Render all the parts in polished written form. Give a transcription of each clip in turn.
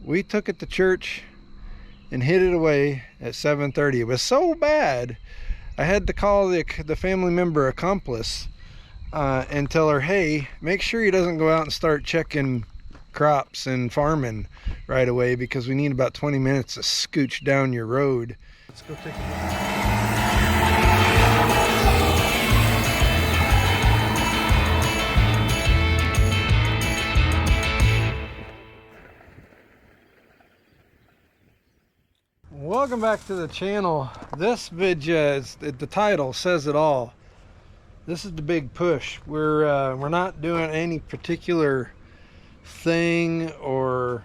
we took it to church and hid it away at 7:30. It was so bad, I had to call the family member accomplice and tell her, hey, make sure he doesn't go out and start checking crops and farming right away, because we need about 20 minutes to scooch down your road. Let's go take a look. Welcome back to the channel. This video, the title says it all. This is the big push. We're not doing any particular thing or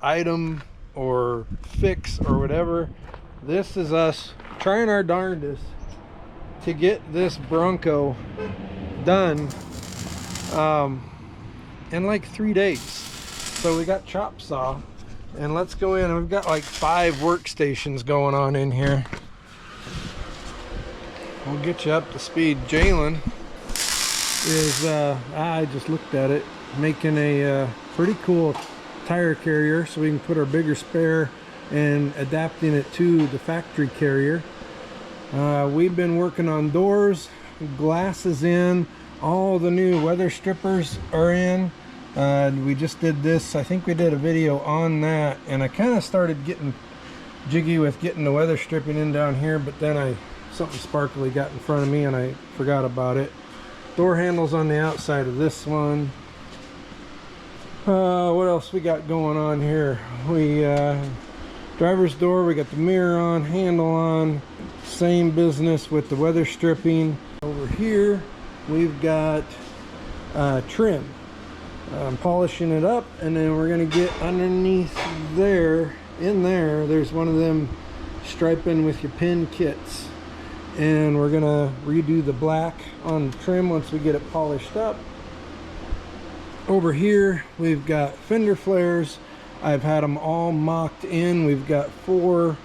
item or fix or whatever. This is us trying our darndest to get this Bronco done in like 3 days. So we got chop saw, and let's go in. We've got like 5 workstations going on in here. We'll get you up to speed. Jalen is, I just looked at it, making a pretty cool tire carrier so we can put our bigger spare and adapting it to the factory carrier. We've been working on doors, glasses in, all the new weather strippers are in. We just did this, I think we did a video on that, and I kind of started getting jiggy with getting the weather stripping in down here, but then something sparkly got in front of me and I forgot about it. Door handles on the outside of this one. What else we got going on here? We driver's door, we got the mirror on, handle on, same business with the weather stripping. Over here we've got trim. I'm polishing it up, and then we're gonna get underneath there. In there's one of them striping with your pin kits, and we're gonna redo the black on the trim once we get it polished up. Over here we've got fender flares. I've had them all mocked in. We've got 4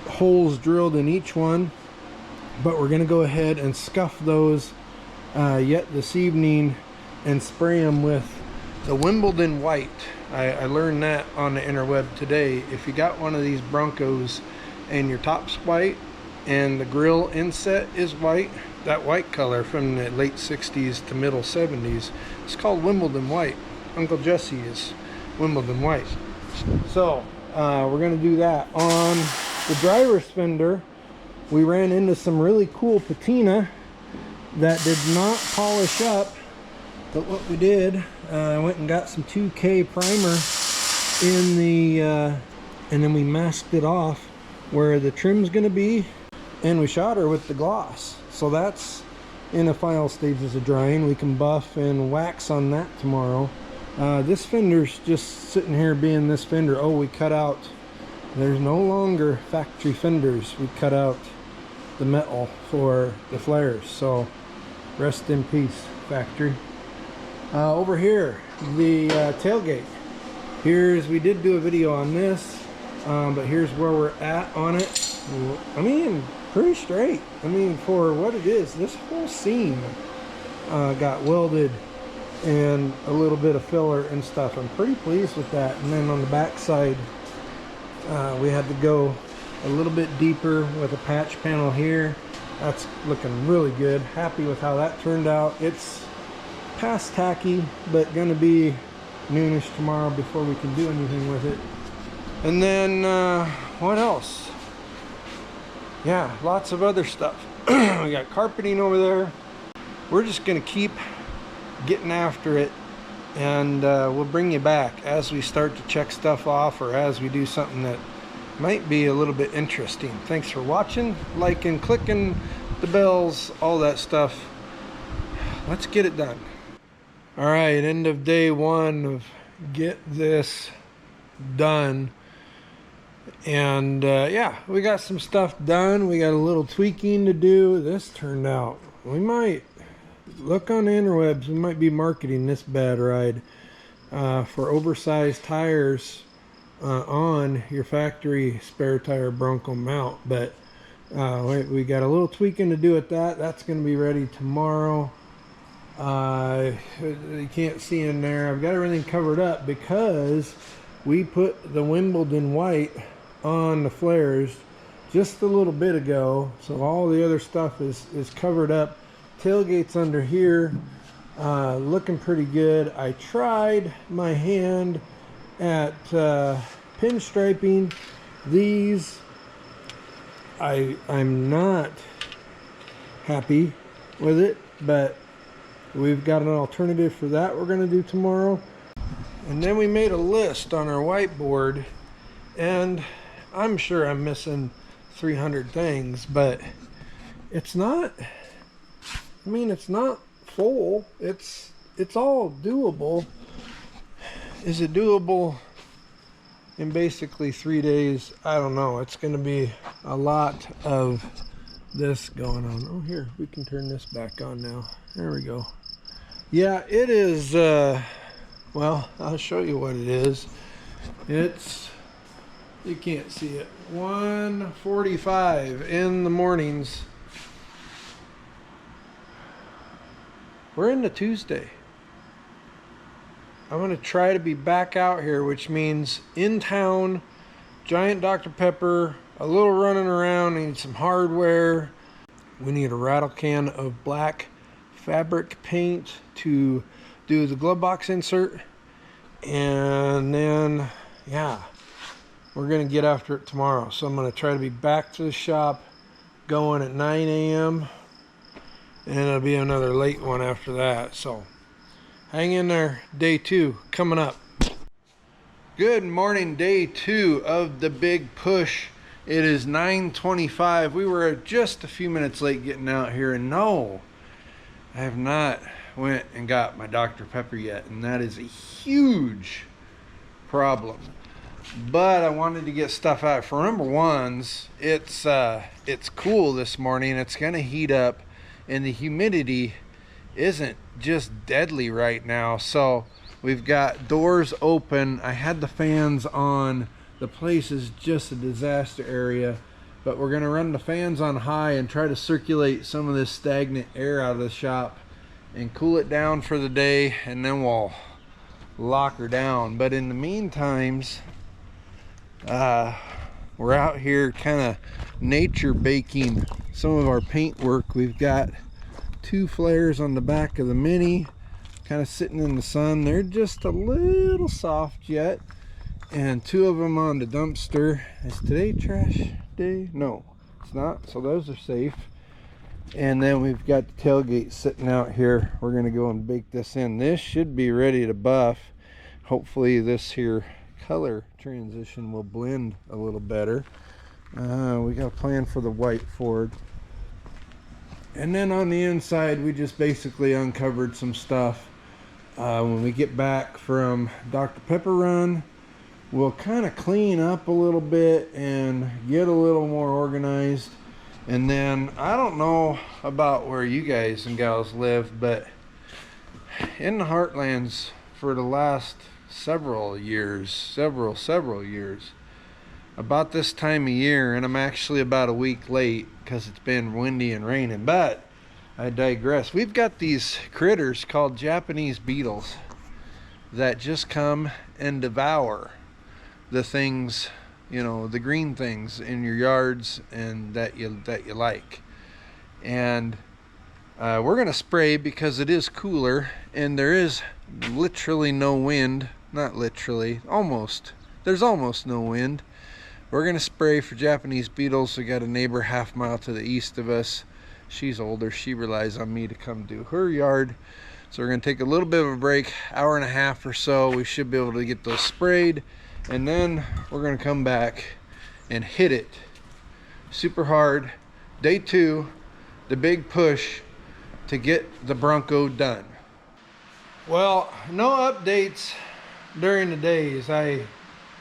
holes drilled in each one, but we're gonna go ahead and scuff those yet this evening and spray them with the Wimbledon white. I learned that on the interweb today. If you got one of these Broncos and your top's white and the grill inset is white, that white color from the late 60s to middle 70s, it's called Wimbledon white. Uncle Jesse is Wimbledon white. So we're going to do that. On the driver's fender, we ran into some really cool patina that did not polish up, but what we did, I went and got some 2K primer in the and then we masked it off where the trim's going to be, and we shot her with the gloss. So that's in the final stages of drying. We can buff and wax on that tomorrow. This fender's just sitting here being this fender. Oh, we cut out, there's no longer factory fenders. We cut out the metal for the flares. So rest in peace, factory. Over here, the tailgate. We did do a video on this, but here's where we're at on it. I mean, pretty straight. I mean, for what it is, this whole seam got welded and a little bit of filler and stuff. I'm pretty pleased with that. And then on the back side, we had to go a little bit deeper with a patch panel here. That's looking really good. Happy with how that turned out. It's past tacky, but gonna be noonish tomorrow before we can do anything with it. And then what else? Yeah, lots of other stuff. We got carpeting over there. We're just gonna keep getting after it, and we'll bring you back as we start to check stuff off, or as we do something that might be a little bit interesting. Thanks for watching, liking, clicking the bells, all that stuff. Let's get it done. All right, end of day 1 of get this done. And yeah, we got some stuff done. We got a little tweaking to do. This turned out, we might look on the interwebs, we might be marketing this bad ride for oversized tires on your factory spare tire Bronco mount. But we got a little tweaking to do with that. That's going to be ready tomorrow. You can't see in there. I've got everything covered up because we put the Wimbledon white on the flares just a little bit ago, so all the other stuff is covered up. Tailgate's under here, looking pretty good. I tried my hand at pinstriping these. I'm not happy with it, but we've got an alternative for that we're going to do tomorrow. And then we made a list on our whiteboard, and I'm sure I'm missing 300 things, but it's not, I mean, it's not full. It's all doable. Is it doable in basically 3 days? I don't know. It's going to be a lot of this going on. Oh, here, we can turn this back on now. There we go. Yeah, it is, well, I'll show you what it is. It's, you can't see it, 1:45 in the mornings. We're into Tuesday. I'm going to try to be back out here, which means in town, giant Dr. Pepper, a little running around, need some hardware. We need a rattle can of black fabric paint to do the glove box insert. And then, yeah, we're going to get after it tomorrow. So I'm going to try to be back to the shop going at 9 a.m. and it'll be another late one after that. So hang in there. Day 2 coming up. Good morning. Day 2 of the big push. It is 9:25. We were just a few minutes late getting out here, and no, I have not went and got my Dr. Pepper yet, and that is a huge problem. But I wanted to get stuff out. For number ones, it's cool this morning. It's gonna heat up, and the humidity isn't just deadly right now. So we've got doors open. I had the fans on. The place is just a disaster area, but we're gonna run the fans on high and try to circulate some of this stagnant air out of the shop and cool it down for the day, and then we'll lock her down. But in the meantimes, we're out here kind of nature baking some of our paint work. We've got 2 flares on the back of the Mini kind of sitting in the sun. They're just a little soft yet, and 2 of them on the dumpster. Is today trash day? No, it's not, so those are safe. And then we've got the tailgate sitting out here. We're going to go and bake this in. This should be ready to buff. Hopefully this here color transition will blend a little better. We got a plan for the white Ford. And then on the inside, we just basically uncovered some stuff. When we get back from Dr. Pepper run, we'll kind of clean up a little bit and get a little more organized. And then I don't know about where you guys and gals live, but in the heartlands for the last several years, about this time of year, and I'm actually about a week late because it's been windy and raining, but I digress. We've got these critters called Japanese beetles that just come and devour the things, you know, the green things in your yards and that you like. And we're gonna spray because it is cooler and there is literally no wind. Not literally, almost. There's almost no wind. We're gonna spray for Japanese beetles. We got a neighbor half mile to the east of us. She's older. She relies on me to come do her yard. So we're gonna take a little bit of a break, hour and a half or so. We should be able to get those sprayed, and then we're gonna come back and hit it super hard. Day 2, the big push to get the Bronco done. Well, no updates during the days. There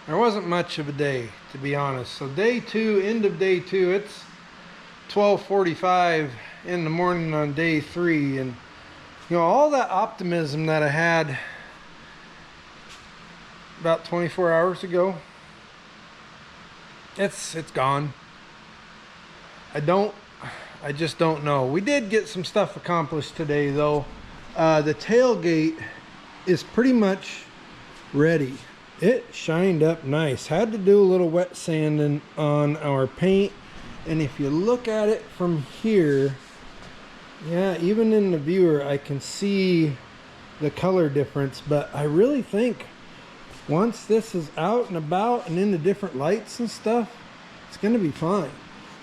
wasn't much of a day, to be honest. So day 2, end of day 2, it's 12:45 in the morning on day 3, and you know, all that optimism that I had about 24 hours ago, it's gone. I just don't know. We did get some stuff accomplished today though. The tailgate is pretty much ready. It shined up nice. Had to do a little wet sanding on our paint, and if you look at it from here, yeah, even in the viewer I can see the color difference. But I really think once this is out and about and in the different lights and stuff, it's gonna be fine.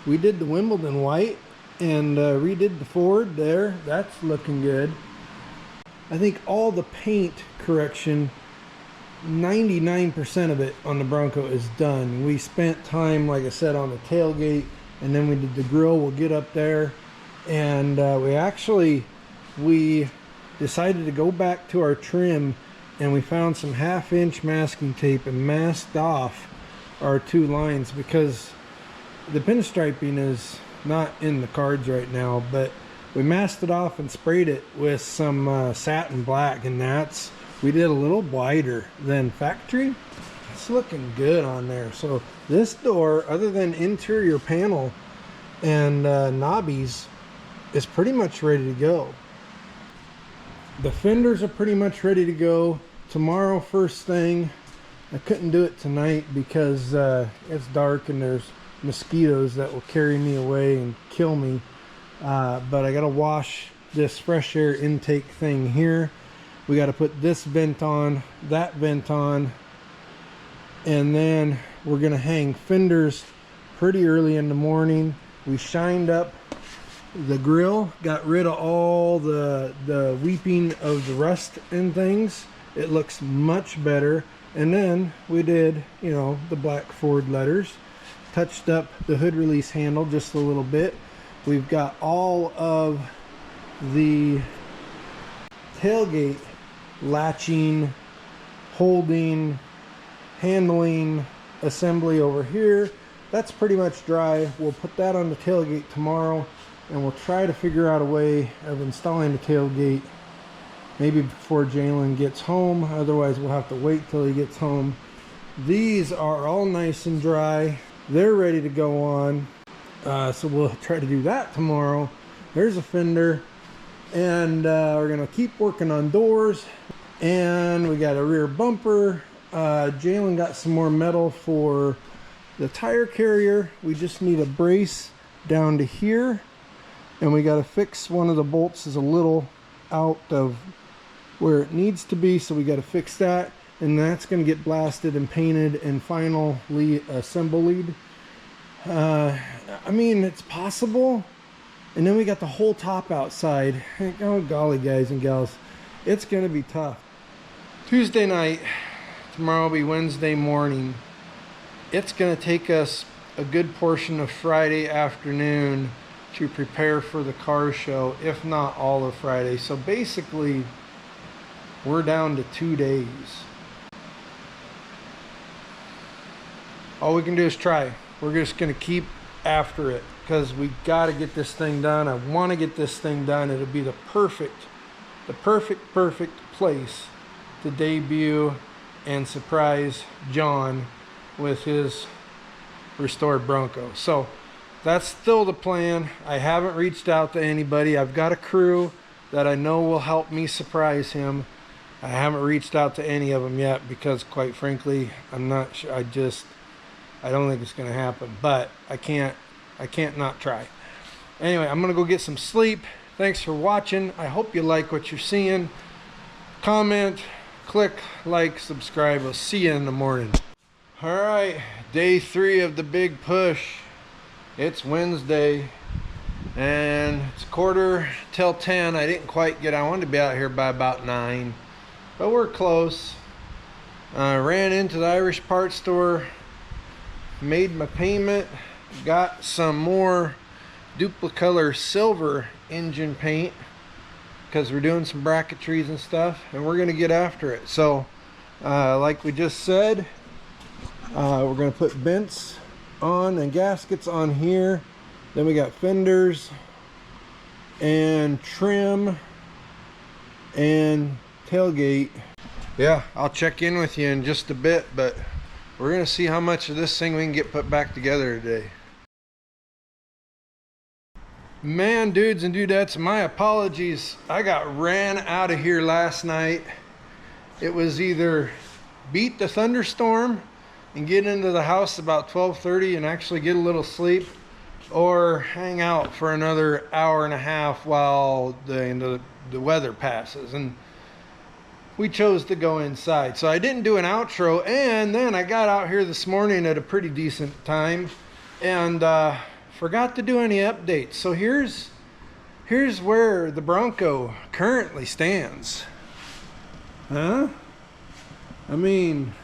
We did the Wimbledon white and redid the Ford there. That's looking good. I think all the paint correction, 99% of it on the Bronco is done. We spent time, like I said, on the tailgate, and then we did the grill. We'll get up there, and we decided to go back to our trim, and we found some 1/2-inch masking tape and masked off our 2 lines, because the pinstriping is not in the cards right now, but we masked it off and sprayed it with some satin black, and we did a little wider than factory. It's looking good on there. So this door, other than interior panel and knobbies, is pretty much ready to go. The fenders are pretty much ready to go. Tomorrow first thing. I couldn't do it tonight because it's dark and there's mosquitoes that will carry me away and kill me. But I gotta wash this fresh air intake thing here. We got to put this vent on, that vent on, and then we're gonna hang fenders pretty early in the morning. We shined up the grill, got rid of all the weeping of the rust and things. It looks much better. And then we did, you know, the black Ford letters, touched up the hood release handle just a little bit. We've got all of the tailgate latching, holding, handling assembly over here. That's pretty much dry. We'll put that on the tailgate tomorrow, and we'll try to figure out a way of installing the tailgate maybe before Jalen gets home. Otherwise we'll have to wait till he gets home. These are all nice and dry. They're ready to go on. So we'll try to do that tomorrow. There's a fender, and we're gonna keep working on doors, and we got a rear bumper. Jalen got some more metal for the tire carrier. We just need a brace down to here, and we got to fix one of the bolts is a little out of where it needs to be, so we got to fix that, and that's going to get blasted and painted and finally assembled. I mean, it's possible. And then we got the whole top outside. Oh golly, guys and gals, it's gonna be tough. Tuesday night, tomorrow will be Wednesday morning. It's gonna take us a good portion of Friday afternoon to prepare for the car show, if not all of Friday. So basically we're down to 2 days. All we can do is try. We're just gonna keep after it, because we got to get this thing done. I want to get this thing done. It'll be the perfect place to debut and surprise John with his restored Bronco. So that's still the plan. I haven't reached out to anybody. I've got a crew that I know will help me surprise him. I haven't reached out to any of them yet because, quite frankly, I'm not sure. I don't think it's going to happen, but I can't not try. Anyway, I'm going to go get some sleep. Thanks for watching. I hope you like what you're seeing. Comment, click, like, subscribe. We'll see you in the morning. All right, day 3 of the big push. It's Wednesday, and it's 9:45. I didn't quite get, I wanted to be out here by about 9, but we're close. I ran into the Irish parts store, made my payment, got some more duplicolor silver engine paint because we're doing some bracketries and stuff, and we're gonna get after it. So like we just said, we're gonna put vents on and gaskets on here. Then we got fenders and trim and tailgate. Yeah, I'll check in with you in just a bit, but we're gonna see how much of this thing we can get put back together today. Man, dudes and dudettes, my apologies. I got ran out of here last night. It was either beat the thunderstorm and get into the house about 12:30 and actually get a little sleep, or hang out for another hour and a half while the weather passes. And we chose to go inside. So I didn't do an outro, and then I got out here this morning at a pretty decent time and forgot to do any updates. So here's where the Bronco currently stands. Huh? I mean,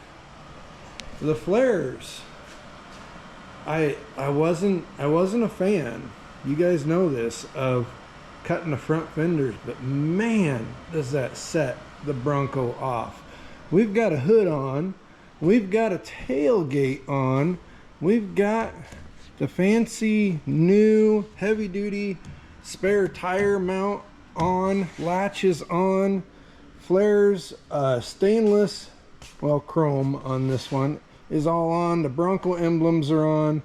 the flares. I wasn't a fan. You guys know this, of cutting the front fenders, but man, does that set the Bronco off. We've got a hood on, we've got a tailgate on, we've got the fancy new heavy duty spare tire mount on, latches on, flares, stainless, well, chrome on this one is all on, the Bronco emblems are on.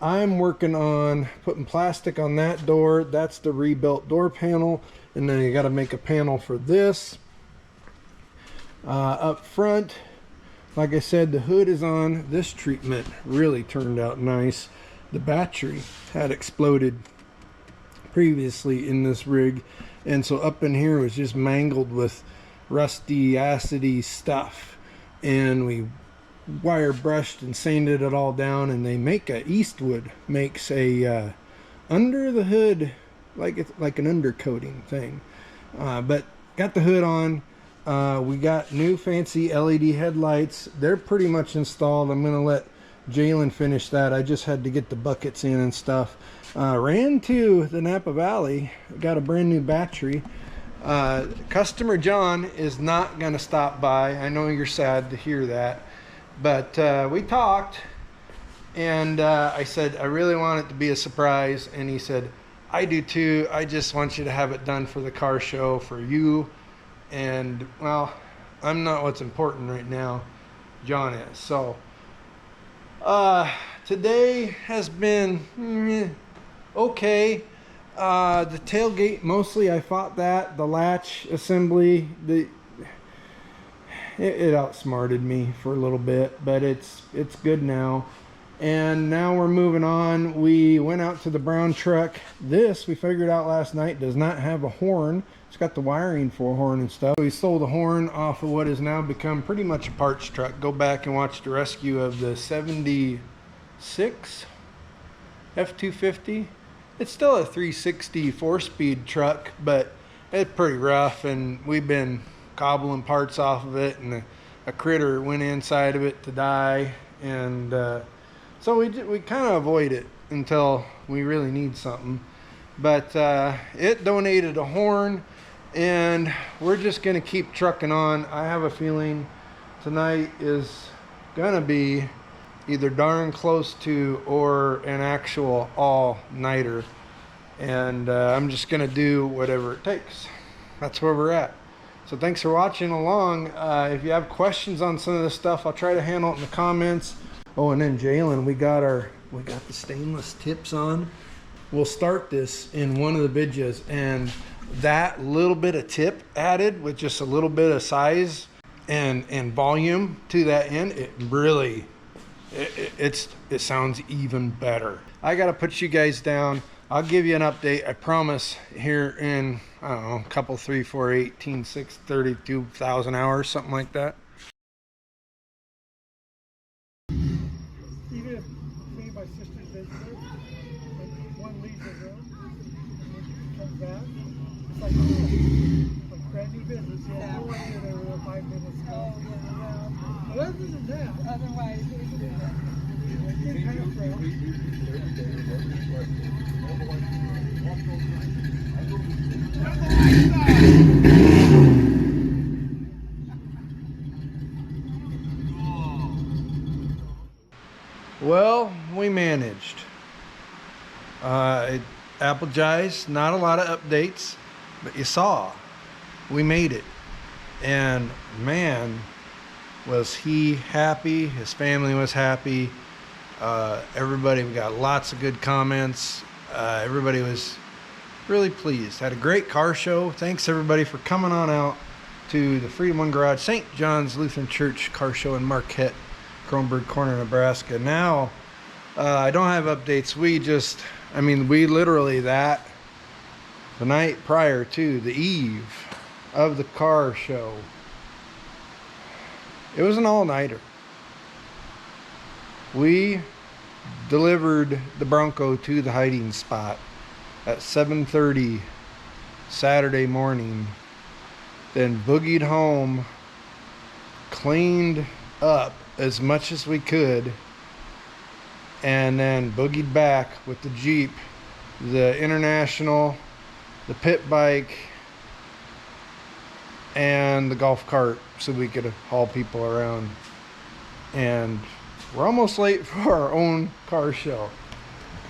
I'm working on putting plastic on that door. That's the rebuilt door panel, and then you got to make a panel for this. Up front, like I said, the hood is on. This treatment really turned out nice. The battery had exploded previously in this rig, and so up in here was just mangled with rusty, acidy stuff, and we wire brushed and sanded it all down. And they make Eastwood makes a under the hood, like it's like an undercoating thing, but got the hood on. We got new fancy LED headlights. They're pretty much installed. I'm gonna let Jalen finish that. I just had to get the buckets in and stuff. Ran to the Napa Valley, got a brand new battery. Customer John is not gonna stop by. I know you're sad to hear that, but we talked, and I said I really want it to be a surprise, and he said I do too. I just want you to have it done for the car show for you. And well, I'm not what's important right now, John is. So today has been okay. The tailgate, mostly I fought that. The latch assembly, it outsmarted me for a little bit, but it's good now. And now we're moving on. We went out to the brown truck. This, we figured out last night, does not have a horn. It's got the wiring for a horn and stuff. We stole the horn off of what has now become pretty much a parts truck. Go back and watch the rescue of the 76 F-250. It's still a 360 4-speed truck, but it's pretty rough, and we've been cobbling parts off of it, and a critter went inside of it to die, and so we kind of avoid it until we really need something. But it donated a horn, and we're just gonna keep trucking on. I have a feeling tonight is gonna be either darn close to or an actual all-nighter, and I'm just gonna do whatever it takes. That's where we're at. So thanks for watching along. If you have questions on some of this stuff, I'll try to handle it in the comments. Oh, and then Jalen, we got the stainless tips on. We'll start this in one of the vidjas, and that little bit of tip added with just a little bit of size and volume to that end, it really it sounds even better. I gotta put you guys down. I'll give you an update, I promise, here in, I don't know, a couple, 3, 4, 18, 6, 32,000 hours, something like that. Even if me and my sister's visitor, and one leaves the room, and she comes back, it's like, oh, like brand new business. You have no idea they were 5 minutes ago. Oh, yeah, But other than that, otherwise, it's kind of thrill. Well, we managed. Apologize, not a lot of updates, but you saw, we made it. And man, was he happy, his family was happy. Everybody, we got lots of good comments. Everybody was really pleased. Had a great car show. Thanks everybody for coming on out to the Freedom One Garage St. John's Lutheran Church car show in Marquette, Kronberg Corner, Nebraska. Now, I don't have updates. We literally the night prior to the eve of the car show, it was an all-nighter. We delivered the Bronco to the hiding spot at 7:30 Saturday morning, then boogied home, cleaned up as much as we could, and then boogied back with the Jeep, the International, the pit bike, and the golf cart so we could haul people around. And we're almost late for our own car show.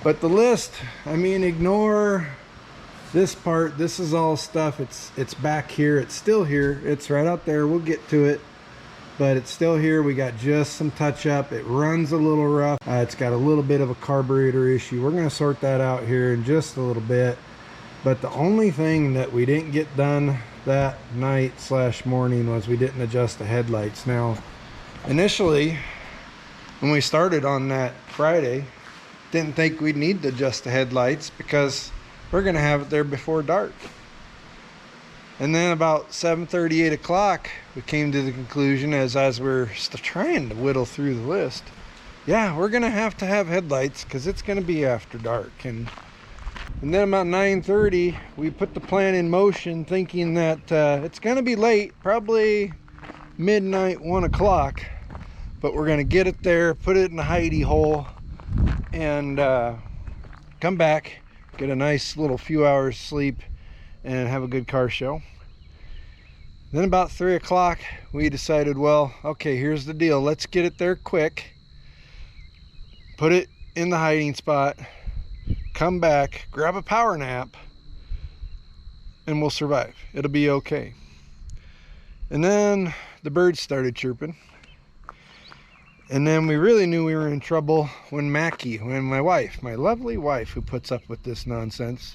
But the list, ignore this part. This is all stuff. It's back here. It's still here. It's right out there. We'll get to it. But it's still here. We got just some touch up. It runs a little rough. It's got a little bit of a carburetor issue. We're going to sort that out here in just a little bit. But the only thing that we didn't get done that night / morning was we didn't adjust the headlights. Now, initially, when we started on that Friday, didn't think we'd need to adjust the headlights because we're going to have it there before dark. And then about 7:30, 8 o'clock, we came to the conclusion as we're trying to whittle through the list, yeah, we're going to have headlights because it's going to be after dark. And then about 9:30, we put the plan in motion thinking that it's going to be late, probably midnight, 1 o'clock, but we're going to get it there, put it in the hidey hole, and come back, get a nice little few hours sleep, and have a good car show. Then about 3 o'clock, we decided, well, okay, here's the deal. Let's get it there quick, put it in the hiding spot, come back, grab a power nap, and we'll survive. It'll be okay. And then the birds started chirping. And then we really knew we were in trouble when my wife, my lovely wife who puts up with this nonsense,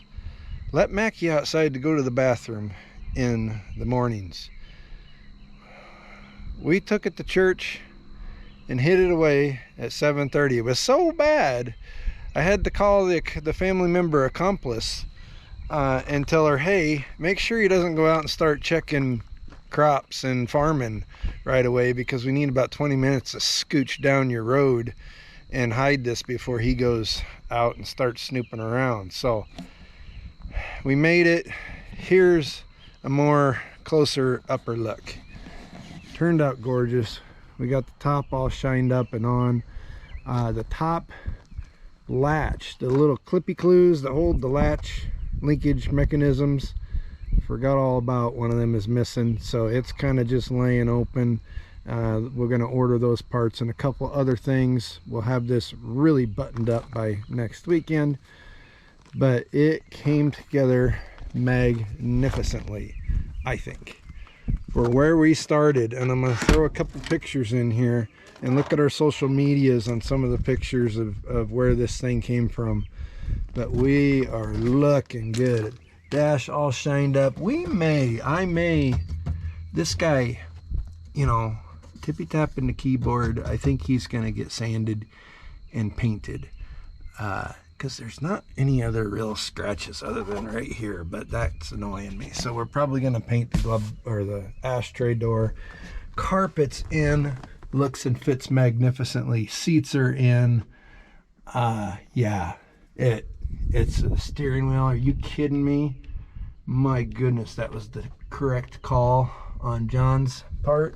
let Mackie outside to go to the bathroom in the mornings. We took it to church and hid it away at 7:30. It was so bad, I had to call the family member accomplice and tell her, hey, make sure he doesn't go out and start checking crops and farming right away, because we need about 20 minutes to scooch down your road and hide this before he goes out and starts snooping around. So we made it. Here's a more closer upper look. Turned out gorgeous. We got the top all shined up and on. The top latch, the little clippy clues that hold the latch linkage mechanisms, forgot all about one of them is missing, so it's kind of just laying open. We're going to order those parts and a couple other things. We'll have this really buttoned up by next weekend, but it came together magnificently, I think, for where we started. And I'm going to throw a couple pictures in here and look at our social medias on some of the pictures of where this thing came from. But we are looking good. Dash all shined up. This guy, tippy tapping the keyboard, I think he's going to get sanded and painted, because there's not any other real scratches other than right here, but that's annoying me. So we're probably going to paint the glove or the ashtray door. Carpet's in, looks and fits magnificently. Seats are in. Yeah, it's a steering wheel. Are you kidding me? My goodness, that was the correct call on John's part.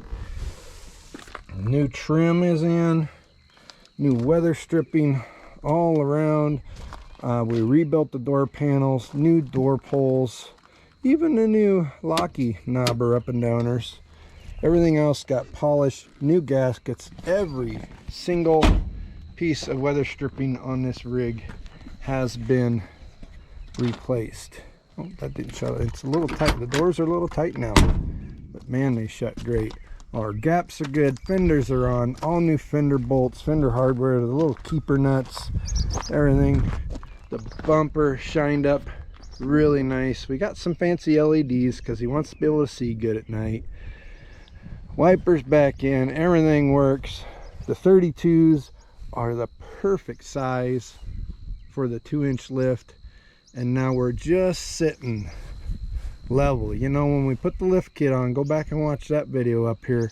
New trim is in, new weather stripping all around. We rebuilt the door panels, new door pulls, even the new locky knobber up and downers. Everything else got polished, new gaskets. Every single piece of weather stripping on this rig has been replaced. Oh, that didn't shut. It's a little tight. The doors are a little tight now, but man, they shut great. Our gaps are good. Fenders are on. All new fender bolts, fender hardware, the little keeper nuts, everything. The bumper shined up really nice. We got some fancy LEDs because he wants to be able to see good at night. Wipers back in, everything works. The 32s are the perfect size for the 2-inch lift, and now we're just sitting level. You know, when we put the lift kit on, go back and watch that video up here,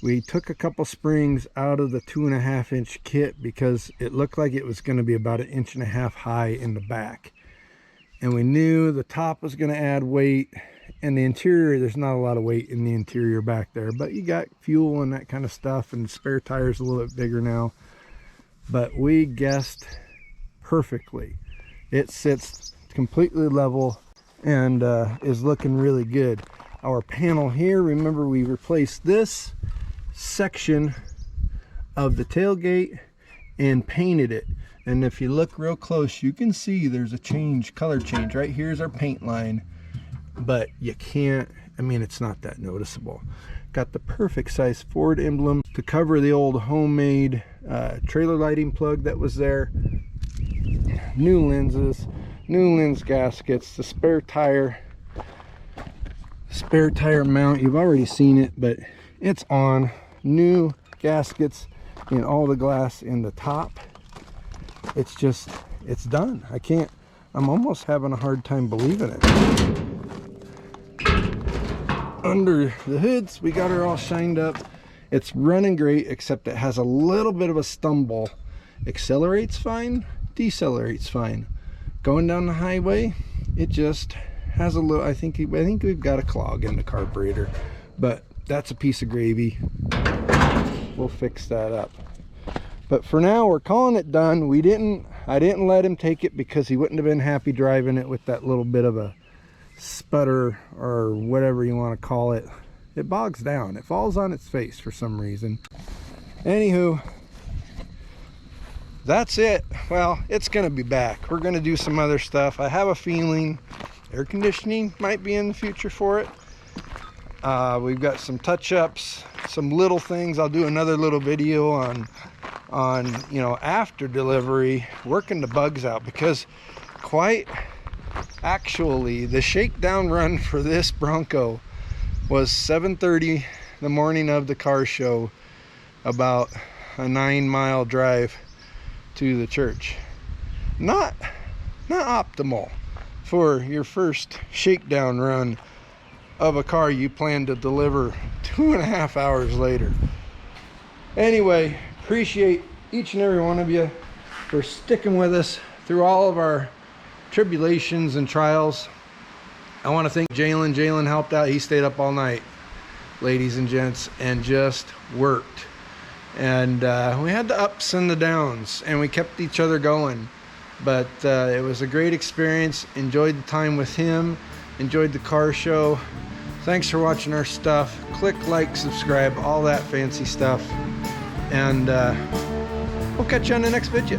we took a couple springs out of the 2.5-inch kit because it looked like it was going to be about 1.5 inches high in the back, and we knew the top was going to add weight, and the interior, there's not a lot of weight in the interior back there, but you got fuel and that kind of stuff, and spare tires a little bit bigger now. But we guessed perfectly. It sits completely level and is looking really good. Our panel here, remember we replaced this section of the tailgate and painted it, and if you look real close you can see there's a color change. Right here's our paint line, but you can't, I mean, it's not that noticeable. Got the perfect size Ford emblem to cover the old homemade trailer lighting plug that was there. New lenses, new lens gaskets, the spare tire mount, you've already seen it, but it's on. New gaskets in all the glass in the top. It's just, it's done. I'm almost having a hard time believing it. Under the hoods, we got her all shined up. It's running great, except it has a little bit of a stumble. Accelerates fine, decelerates fine. Going down the highway, it just has a little, I think we've got a clog in the carburetor, but that's a piece of gravy. We'll fix that up. But for now, we're calling it done. I didn't let him take it because he wouldn't have been happy driving it with that little bit of a sputter or whatever you want to call it. It bogs down, it falls on its face for some reason. Anywho, that's it. Well, it's gonna be back. We're gonna do some other stuff. I have a feeling air conditioning might be in the future for it. We've got some touch-ups, some little things. I'll do another little video on you know, after delivery, working the bugs out, because quite actually the shakedown run for this Bronco was 7:30 the morning of the car show, about a 9-mile drive to the church. Not optimal for your first shakedown run of a car you plan to deliver 2.5 hours later. Anyway, appreciate each and every one of you for sticking with us through all of our tribulations and trials. I want to thank Jalen. Jalen helped out. He stayed up all night, ladies and gents, and just worked. And we had the ups and the downs, and we kept each other going. But it was a great experience. Enjoyed the time with him. Enjoyed the car show. Thanks for watching our stuff. Click like, subscribe, all that fancy stuff. And we'll catch you on the next video.